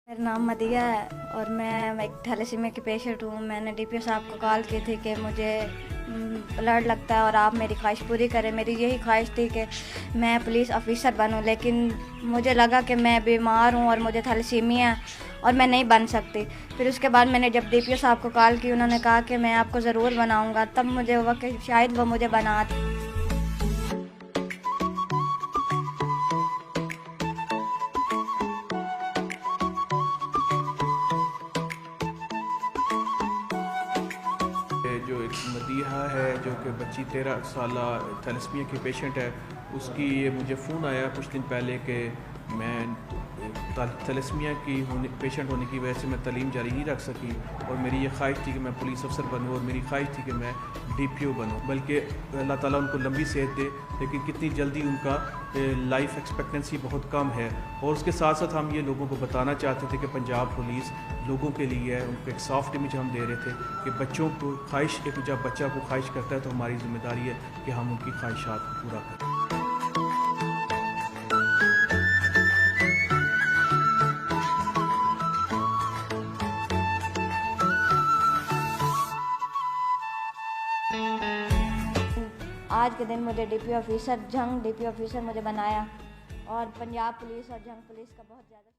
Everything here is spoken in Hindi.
मेरा नाम मदिया है और मैं एक थैलेसीमिया की पेशेंट हूँ। मैंने डीपीओ साहब को कॉल की थी कि मुझे ब्लड लगता है और आप मेरी ख्वाहिश पूरी करें। मेरी यही ख्वाहिश थी कि मैं पुलिस ऑफिसर बनूं, लेकिन मुझे लगा कि मैं बीमार हूँ और मुझे थैलेसीमिया है और मैं नहीं बन सकती। फिर उसके बाद मैंने जब डीपीओ साहब को कॉल की, उन्होंने कहा कि मैं आपको ज़रूर बनाऊँगा। तब मुझे हुआ कि शायद वो मुझे बना। जो एक मदीहा है जो कि बच्ची 13 साल थैलेसीमिया की पेशेंट है, उसकी ये मुझे फ़ोन आया कुछ दिन पहले कि मैं थैलेसीमिया की पेशेंट होने की वजह से मैं तालीम जारी नहीं रख सकी और मेरी ये ख्वाहिश थी कि मैं पुलिस अफसर बनूँ और मेरी ख्वाहिश थी कि मैं डीपीओ बनूँ। बल्कि अल्लाह ताला उनको लंबी सेहत दे, लेकिन कितनी जल्दी उनका लाइफ एक्सपेक्टेंसी बहुत कम है। और उसके साथ साथ हम ये लोगों को बताना चाहते थे कि पंजाब पुलिस लोगों के लिए है, उनको एक सॉफ्ट इमेज हम दे रहे थे कि बच्चों को ख्वाहिश, एक जब बच्चा को ख्वाहिश करता है तो हमारी जिम्मेदारी है कि हम उनकी ख्वाहिशात पूरा करें। आज के दिन मुझे डीपीओ ऑफिसर मुझे बनाया और पंजाब पुलिस और जंग पुलिस का बहुत ज़्यादा